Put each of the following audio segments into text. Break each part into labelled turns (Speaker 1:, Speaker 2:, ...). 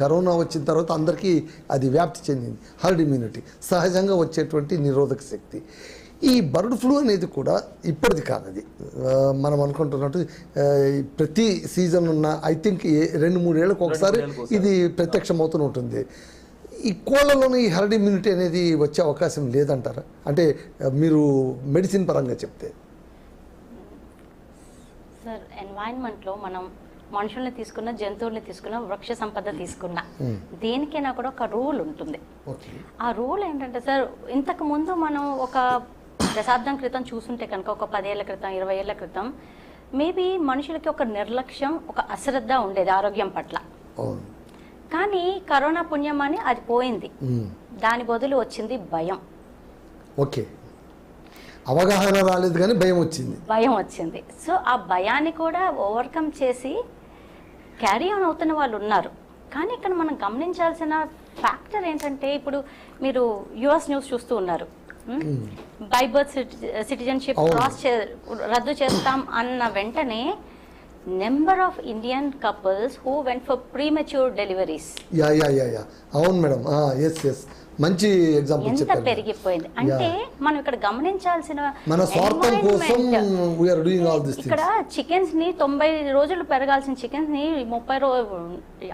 Speaker 1: Corona వచ్చిన తర్వాత అందరికీ అది వ్యాప్తి చెందింది, హర్డ్ ఇమ్యూనిటీ, సహజంగా వచ్చేటువంటి నిరోధక శక్తి. ఈ బర్డ్ ఫ్లూ అనేది కూడా ఇప్పటిది కాదు, అది మనం అనుకుంటున్నట్టు ప్రతి సీజన్ ఉన్న ఐ థింక్ 2-3 ఏళ్ళకు ఒకసారి ఇది ప్రత్యక్షమవుతూ ఉంటుంది. ఈ కోళ్ళలోనే ఈ హర్డ్ ఇమ్యూనిటీ అనేది వచ్చే అవకాశం లేదంటారా? అంటే మీరు మెడిసిన్ పరంగా చెప్తే.
Speaker 2: సార్, ఎన్వైరన్మెంట్లో మనం మనుషుల్ని తీసుకున్న, జంతువుల్ని తీసుకున్న, వృక్ష సంపద తీసుకున్న, దేనికైనా కూడా ఒక రూల్ ఉంటుంది. ఆ రూల్ ఏంటంటే సార్, ఇంతకు ముందు మనం ఒక దశాబ్దం క్రితం చూసుంటే కనుక, ఒక 10 ఏళ్ల క్రితం, 20 ఏళ్ల క్రితం, మేబీ మనుషులకి ఒక నిర్లక్ష్యం, ఒక అశ్రద్ధ ఉండేది ఆరోగ్యం పట్ల. కానీ కరోనా పుణ్యమని అది పోయింది. దాని బదులు వచ్చింది భయం.
Speaker 1: ఓకే, అవగాహన రాలేదు కానీ భయం వచ్చింది. సో ఆ భయాన్ని కూడా ఓవర్కమ్ చేసి క్యారీ ఆన్ అవుతున్న వాళ్ళు ఉన్నారు. కానీ ఇక్కడ మనం గమనించాల్సిన ఫ్యాక్టర్ ఏంటంటే, ఇప్పుడు మీరు యుఎస్ న్యూస్ చూస్తూ ఉన్నారు. బై బర్త్ సిటిజన్షిప్ రద్దు చేస్తాం అన్న వెంటనే number of Indian couples who went for premature deliveries అవును మేడం, మంచి ఎగ్జాంపుల్
Speaker 2: ఎంత పెరిగిపోయింది అంటే, మనం ఇక్కడ గమనించాల్సిన
Speaker 1: మన స్వార్థం కోసం we are doing all this.
Speaker 2: ఇక్కడ చికెన్స్ ని 90 రోజులు పెరగాల్సిన చికెన్స్ ని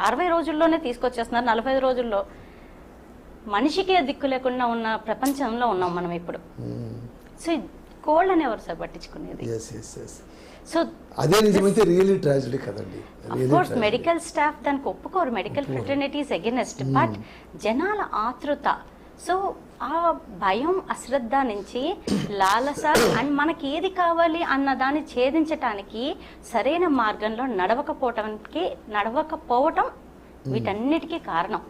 Speaker 2: 60 రోజుల్లోనే తీసుకొచ్చేస్తున్నారు, 45 రోజుల్లో. మనిషికే దిక్కు లేకుండా ఉన్న ప్రపంచంలో ఉన్నాం మనం ఇప్పుడు. సో కోళ్ళని ఎవరు సార్ పట్టించుకునేది? సో
Speaker 1: అదే నిజమైతే రియల్లీ ట్రాజెడీ కదండి.
Speaker 2: ఆఫ్ కోర్స్ మెడికల్ స్టాఫ్ దానికి ఒప్పుకోరు, మెడికల్ ఫ్రెటర్నిటీస్ అగెనిస్ట్, బట్ జనాల ఆతృత, సో ఆ భయం, అశ్రద్ధ నుంచి లాలస అండ్ మనకి ఏది కావాలి అన్న దాన్ని ఛేదించటానికి సరైన మార్గంలో నడవకపోవటం వీటన్నిటికీ కారణం.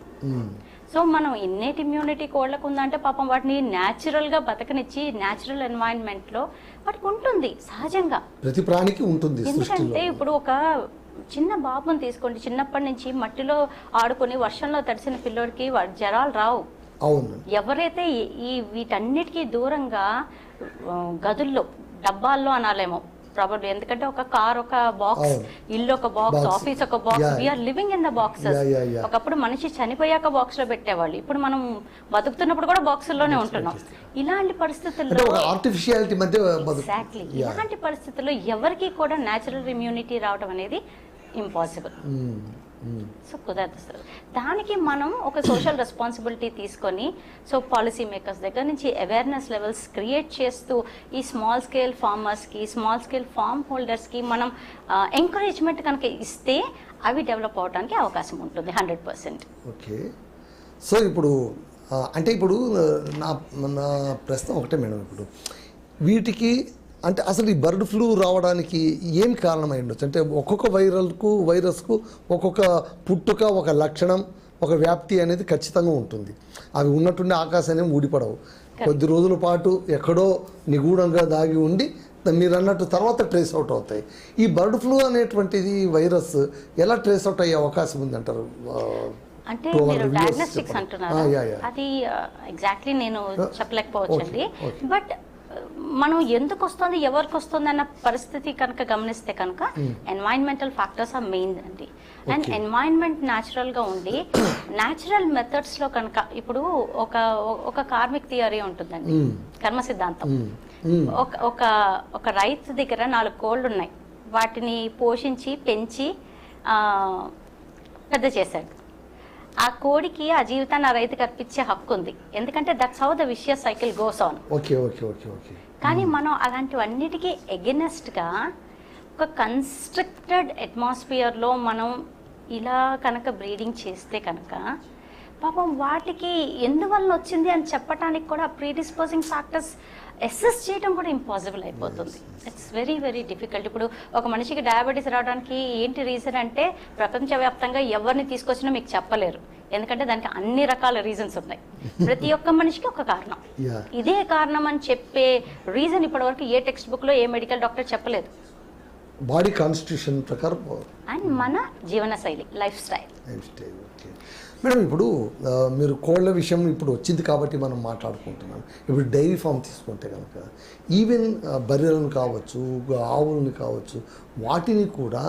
Speaker 2: సో మనం ఇన్నేట్ ఇమ్యూనిటీ కోళ్ళకు ఉందంటే పాపం వాటిని న్యాచురల్గా బతకనిచ్చి, న్యాచురల్ ఎన్వైరన్మెంట్లో వాటికి ఉంటుంది సహజంగా,
Speaker 1: ప్రతి ప్రాణికి ఉంటుంది.
Speaker 2: ఎందుకంటే ఇప్పుడు ఒక చిన్న బాబుని తీసుకోండి, చిన్నప్పటి నుంచి మట్టిలో ఆడుకొని వర్షంలో తడిసిన పిల్లోడికి జ్వరాలు రావు. ఎవరైతే వీటన్నిటికీ దూరంగా గదుల్లో, డబ్బాల్లో అనాలేమో ప్రాబబ్లీ, ఎందుకంటే ఒక కార్ ఒక బాక్స్, ఇల్లు ఒక బాక్స్, ఆఫీస్ ఒక box, we are living in the boxes. ఒకప్పుడు మనిషి చనిపోయాక బాక్స్ లో పెట్టేవాళ్ళు, ఇప్పుడు మనం బతుకుతున్నప్పుడు కూడా బాక్సుల్లోనే ఉంటున్నాం. ఇలాంటి పరిస్థితుల్లో ఎగ్జాక్ట్లీ ఇలాంటి పరిస్థితుల్లో ఎవరికి కూడా న్యాచురల్ ఇమ్యూనిటీ రావడం అనేది ఇంపాసిబుల్. సో కుదరదు సార్. దానికి మనం ఒక సోషల్ రెస్పాన్సిబిలిటీ తీసుకొని, సో పాలసీ మేకర్స్ దగ్గర నుంచి అవేర్నెస్ లెవెల్స్ క్రియేట్ చేస్తూ ఈ స్మాల్ స్కేల్ ఫార్మర్స్కి, స్మాల్ స్కేల్ ఫార్మ్ హోల్డర్స్కి మనం ఎంకరేజ్మెంట్ కనుక ఇస్తే అవి డెవలప్ అవడానికి అవకాశం ఉంటుంది 100%.
Speaker 1: ఓకే, సో ఇప్పుడు అంటే ఇప్పుడు నా ప్రశ్న ఒకటే మేడం, ఇప్పుడు వీటికి అంటే అసలు ఈ బర్డ్ ఫ్లూ రావడానికి ఏం కారణమై ఉండొచ్చు? అంటే ఒక్కొక్క వైరస్కు ఒక్కొక్క పుట్టుక, ఒక లక్షణం, ఒక వ్యాప్తి అనేది ఖచ్చితంగా ఉంటుంది. అవి ఉన్నట్టుండి ఆకాశాన్ని ఊడిపడవు. కొద్ది రోజుల పాటు ఎక్కడో నిగూఢంగా దాగి ఉండి మీరు అన్నట్టు తర్వాత ట్రేస్ అవుట్ అవుతాయి. ఈ బర్డ్ ఫ్లూ అనేటువంటిది వైరస్ ఎలా ట్రేస్ అవుట్ అయ్యే అవకాశం ఉందంటారు?
Speaker 2: అంటే మీరు డయాగ్నోస్టిక్స్ అంటున్నారు, అది ఎగ్జాక్ట్లీ నేను చెప్పలేకపోవచ్చండి. బట్ మనం ఎందుకు వస్తుంది, ఎవరికి వస్తుంది అన్న పరిస్థితి కనుక గమనిస్తే కనుక ఎన్వైరన్మెంటల్ ఫ్యాక్టర్స్ ఆర్ మెయిన్ అండి. అండ్ ఎన్వైరన్మెంట్ న్యాచురల్గా ఉండి న్యాచురల్ మెథడ్స్లో కనుక, ఇప్పుడు ఒక కార్మిక్ థియరీ ఉంటుందండి, కర్మ సిద్ధాంతం. ఒక రైతు దగ్గర 4 కోళ్ళు ఉన్నాయి, వాటిని పోషించి పెంచి పెద్ద చేశాడు. ఆ కోడికి ఆ జీవితాన్ని ఆ రైతుకి అర్పించే హక్కు ఉంది, ఎందుకంటే that's how the vicious cycle goes on. కానీ మనం అలాంటివన్నిటికీ ఎగెనెస్ట్గా ఒక కన్స్ట్రక్టెడ్ అట్మాస్ఫియర్లో మనం ఇలా కనుక బ్రీడింగ్ చేస్తే కనుక పాపం వాటికి ఎందువల్ల వచ్చింది అని చెప్పడానికి కూడా ప్రీడిస్పోజింగ్ ఫ్యాక్టర్స్ అసెస్ చేయడం కూడా ఇంపాసిబుల్ అయిపోతుంది. It's very very difficult. ఇప్పుడు ఒక మనిషికి డయాబెటీస్ రావడానికి ఏంటి రీజన్ అంటే, ప్రపంచవ్యాప్తంగా ఎవరిని తీసుకొచ్చినా మీకు చెప్పలేరు, ఎందుకంటే దానికి అన్ని రకాల రీజన్స్ ఉన్నాయి. ప్రతి ఒక్క మనిషికి ఒక కారణం, ఇదే కారణం అని చెప్పే రీజన్ ఇప్పటివరకు ఏ టెక్స్ట్ బుక్లో ఏ మెడికల్ డాక్టర్ చెప్పలేదు.
Speaker 3: బాడీ కాన్స్టిట్యూషన్ ప్రకారం
Speaker 2: అండ్ మన జీవనశైలి లైఫ్ స్టైల్.
Speaker 3: ఓకే మేడం, ఇప్పుడు మీరు కోళ్ళ విషయం ఇప్పుడు వచ్చింది కాబట్టి మనం మాట్లాడుకుంటున్నాం. ఇప్పుడు డైరీ ఫామ్ తీసుకుంటే కనుక ఈవెన్ బర్రెలను కావచ్చు, ఆవులను కావచ్చు, వాటిని కూడా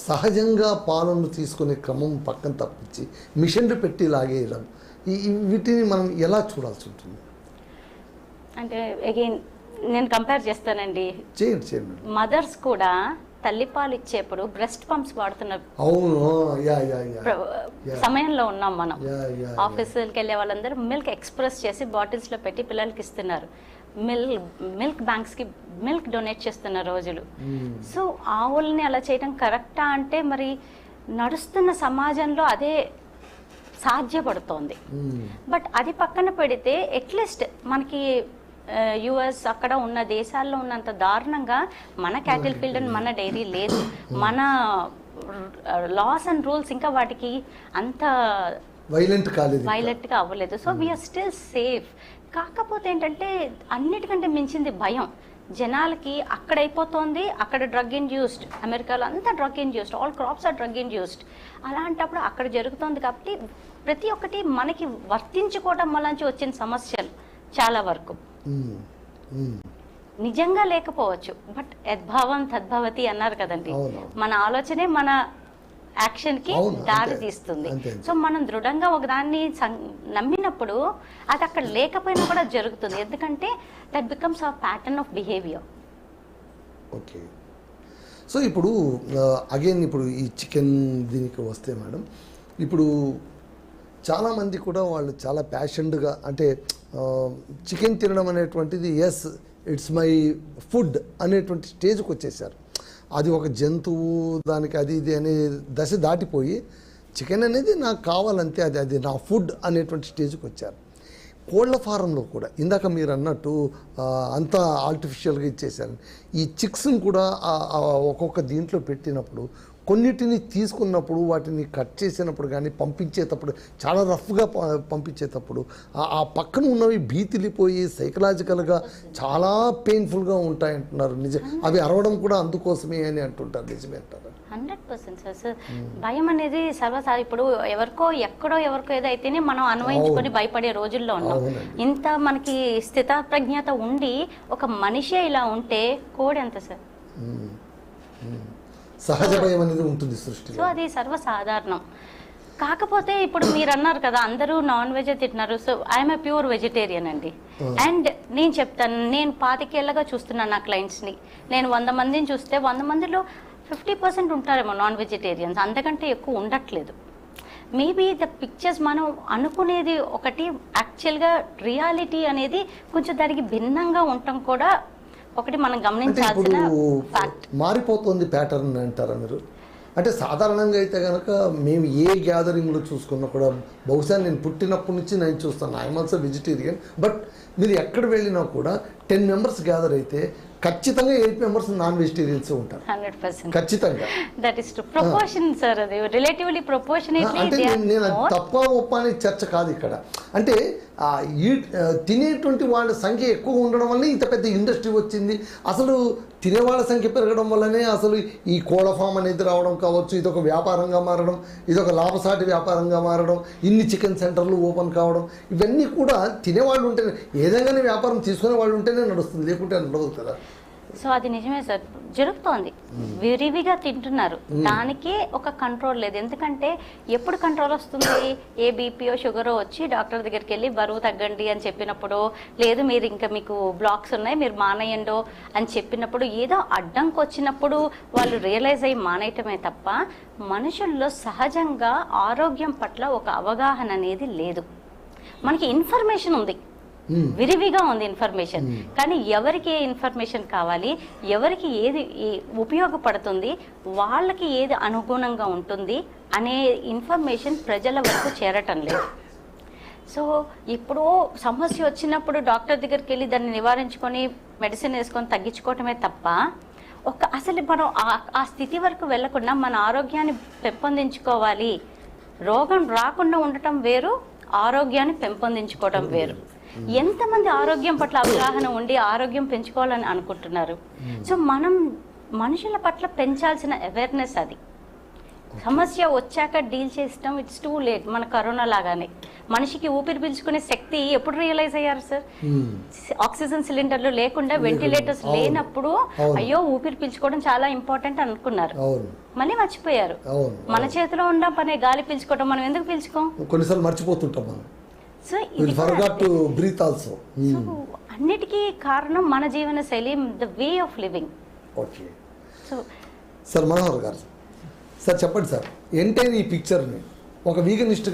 Speaker 3: సహజంగా పాలను తీసుకునే క్రమం పక్కన తప్పించి మిషన్లు పెట్టి లాగేయడం, వీటిని మనం ఎలా చూడాల్సి ఉంటుంది?
Speaker 2: అంటే అగైన్ నేను కంపేర్ చేస్తానండి.
Speaker 3: చేయండి.
Speaker 2: మదర్స్ కూడా తల్లిపాలు ఇచ్చేప్పుడు బ్రెస్ట్ పంప్స్ వాడుతున్నారు.
Speaker 3: అవును,
Speaker 2: సమయంలో ఉన్నాం మనం. ఆఫీసులకి వెళ్ళే వాళ్ళందరూ మిల్క్ ఎక్స్ప్రెస్ చేసి బాటిల్స్లో పెట్టి పిల్లలకి ఇస్తున్నారు. మిల్క్ బ్యాంక్స్కి మిల్క్ డొనేట్ చేస్తున్న రోజులు. సో ఆవుల్ని అలా చేయడం కరెక్టా అంటే మరి నడుస్తున్న సమాజంలో అదే సాధ్యపడుతోంది. బట్ అది పక్కన పెడితే అట్లీస్ట్ మనకి యుఎస్ అక్కడ ఉన్న దేశాల్లో ఉన్నంత దారుణంగా మన క్యాటిల్ ఫీల్డ్ అని మన డైరీ లేదు. మన లాస్ అండ్ రూల్స్ ఇంకా వాటికి అంత వైలెంట్గా అవ్వలేదు. So we are still safe. కాకపోతే ఏంటంటే అన్నిటికంటే మించింది భయం. జనాలకి అక్కడ అయిపోతుంది, అక్కడ డ్రగ్ ఇండ్యూస్డ్, అమెరికాలో అంతా drug induced, all crops are drug induced. అలాంటప్పుడు అక్కడ జరుగుతుంది కాబట్టి ప్రతి ఒక్కటి మనకి వర్తించుకోవడం వల్ల వచ్చిన సమస్యలు చాలా వరకు నిజంగా లేకపోవచ్చు. బట్ యద్భావం తద్భవతి అన్నారు కదండి. మన ఆలోచనే మన యాక్షన్కి దారి తీస్తుంది. సో మనం దృఢంగా ఒకదాన్ని నమ్మినప్పుడు అది అక్కడ లేకపోయినా కూడా జరుగుతుంది. ఎందుకంటే that becomes a pattern of behaviour.
Speaker 3: Okay. So ఇప్పుడు అగైన్ ఇప్పుడు ఈ చికెన్ దీనికి వస్తే మేడం, ఇప్పుడు చాలామంది కూడా వాళ్ళు చాలా ప్యాషన్డ్గా అంటే చికెన్ తినడం అనేటువంటిది ఎస్ ఇట్స్ మై ఫుడ్ అనేటువంటి స్టేజ్కి వచ్చేసారు. అది ఒక జంతువు, దానికి అది ఇది అనే దశ దాటిపోయి చికెన్ అనేది నాకు కావాలంతే, అది నా ఫుడ్ అనేటువంటి స్టేజ్కి వచ్చారు. కోళ్ల ఫారంలో కూడా ఇందాక మీరు అన్నట్టు అంతా ఆర్టిఫిషియల్గా ఇచ్చేసారు. ఈ చిక్స్ని కూడా ఒక్కొక్క దీంట్లో పెట్టినప్పుడు కొన్నిటిని తీసుకున్నప్పుడు వాటిని కట్ చేసినప్పుడు కానీ పంపించేటప్పుడు చాలా రఫ్గా పంపించేటప్పుడు ఆ పక్కన ఉన్నవి భీతిలిపోయి సైకలాజికల్గా చాలా పెయిన్ఫుల్గా ఉంటాయంటున్నారు. నిజం, అవి అరవడం కూడా అందుకోసమే అని అంటుంటారు. నిజమే అంటారు?
Speaker 2: 100% సార్. భయం అనేది సర్వసాధారణం. ఇప్పుడు ఎవరికో ఎవరికో ఏదైతేనే మనం అన్వయించుకొని భయపడే రోజుల్లో ఉన్నాం. ఇంత మనకి స్థితప్రజ్ఞత ఉండి ఒక మనిషి ఇలా ఉంటే కోడి ఎంత సార్?
Speaker 3: సహజ భయం అనేది ఉంటుంది సృష్టిలో.
Speaker 2: సో అది సర్వసాధారణం. కాకపోతే ఇప్పుడు మీరు అన్నారు కదా అందరూ నాన్ వెజ్ తింటున్నారు. So I'm a pure vegetarian అండి. అండ్ నేను చెప్తాను, నేను 25 ఏళ్ళగా చూస్తున్నాను నా క్లయింట్స్ని. నేను 100 మందిని చూస్తే 100 మందిలో 50% ఉంటారేమో నాన్ వెజిటేరియన్స్, అంతకంటే ఎక్కువ ఉండట్లేదు. మేబీ ద పిక్చర్స్ మనం అనుకునేది ఒకటి, యాక్చువల్గా రియాలిటీ అనేది కొంచెం దానికి భిన్నంగా ఉండటం కూడా ఒకటి మనం గమనించాల్సిన ఫ్యాక్ట్.
Speaker 3: మారిపోతుంది ప్యాటర్న్ అంటారా మీరు? అంటే సాధారణంగా అయితే కనుక మేము ఏ గ్యాదరింగ్లో చూసుకున్నా కూడా, బహుశా నేను పుట్టినప్పటి నుంచి నేను చూస్తాను, ఐఎమ్ ఆల్సో వెజిటేరియన్, బట్ మీరు ఎక్కడ వెళ్ళినా కూడా 10 మెంబర్స్ గ్యాదర్ అయితే ఖచ్చితంగా 8 మెంబర్స్ నాన్ వెజిటేరియన్స్ ఉంటారు.
Speaker 2: 100%
Speaker 3: ఖచ్చితంగా.
Speaker 2: That is to proportion sir. అది రిలేటివ్లీ ప్రపోర్షనేట్లీ.
Speaker 3: అంటే నేను తప్ప ఒప్ప అనే చర్చ కాదు ఇక్కడ. అంటే తినేటువంటి వాళ్ళ సంఖ్య ఎక్కువ ఉండడం వల్ల ఇంత పెద్ద ఇండస్ట్రీ వచ్చింది. అసలు తినేవాళ్ళ సంఖ్య పెరగడం వల్లనే అసలు ఈ కోళ్ళ ఫామ్ అనేది రావడం కావచ్చు, ఇదొక వ్యాపారంగా మారడం, ఇదొక లాభసాటి వ్యాపారంగా మారడం, ఇన్ని చికెన్ సెంటర్లు ఓపెన్ కావడం, ఇవన్నీ కూడా తినేవాళ్ళు ఉంటేనే, ఏదైనా వ్యాపారం తీసుకునే వాళ్ళు ఉంటేనే నడుస్తుంది, లేకుంటే నడవదు కదా.
Speaker 2: సో అది నిజమే సార్, జరుగుతోంది. విరివిగా తింటున్నారు, దానికే ఒక కంట్రోల్ లేదు. ఎందుకంటే ఎప్పుడు కంట్రోల్ వస్తుంది? ఏ బీపీఓ షుగరో వచ్చి డాక్టర్ దగ్గరికి వెళ్ళి బరువు తగ్గండి అని చెప్పినప్పుడు, లేదు మీరు ఇంకా మీకు బ్లాక్స్ ఉన్నాయి మీరు మానేయండో అని చెప్పినప్పుడు, ఏదో అడ్డంకి వచ్చినప్పుడు వాళ్ళు రియలైజ్ అయ్యి మానేయటమే తప్ప మనుషుల్లో సహజంగా ఆరోగ్యం పట్ల ఒక అవగాహన అనేది లేదు. మనకి ఇన్ఫర్మేషన్ ఉంది, విరివిగా ఉంది ఇన్ఫర్మేషన్, కానీ ఎవరికి ఏ ఇన్ఫర్మేషన్ కావాలి, ఎవరికి ఏది ఉపయోగపడుతుంది, వాళ్ళకి ఏది అనుగుణంగా ఉంటుంది అనే ఇన్ఫర్మేషన్ ప్రజల వరకు చేరటం లేదు. సో ఇప్పుడు సమస్య వచ్చినప్పుడు డాక్టర్ దగ్గరికి వెళ్ళి దాన్ని నివారించుకొని మెడిసిన్ వేసుకొని తగ్గించుకోవటమే తప్ప అసలు మనం ఆ స్థితి వరకు వెళ్లకుండా మన ఆరోగ్యాన్ని పెంపొందించుకోవాలి. రోగం రాకుండా ఉండటం వేరు, ఆరోగ్యాన్ని పెంపొందించుకోవడం వేరు. ఎంతమంది ఆరోగ్యం పట్ల అవగాహన ఉండి ఆరోగ్యం పెంచుకోవాలని అనుకుంటున్నారు? సో మనం మనుషుల పట్ల పెంచాల్సిన అవేర్నెస్ అది. సమస్య వచ్చాక డీల్ చేస్తాం, ఇట్స్ టూ లేట్. మన కరోనా లాగానే మనిషికి ఊపిరి పీల్చుకునే శక్తి ఎప్పుడు రియలైజ్ అయ్యారు సార్? ఆక్సిజన్ సిలిండర్లు లేకుండా, వెంటిలేటర్స్ లేనప్పుడు అయ్యో ఊపిరి పీల్చుకోవడం చాలా ఇంపార్టెంట్ అనుకున్నారు, మళ్ళీ మర్చిపోయారు. మన చేతిలో ఉన్న పనే గాలి పీల్చుకోవడం, మనం ఎందుకు పీల్చుకోం?
Speaker 3: కొన్నిసార్లు మర్చిపోతుంటాం మనం.
Speaker 2: సో ఇది
Speaker 3: బ్రీత్ ఆల్సో.
Speaker 2: అన్నిటికీ కారణం మన జీవన శైలి, the way of living.
Speaker 3: Okay
Speaker 2: so
Speaker 3: sir, Manohar గారు సార్ చెప్పండి సార్, ఏంటైనా ఈ పిక్చర్ని ఒక వీగనిస్ట్గా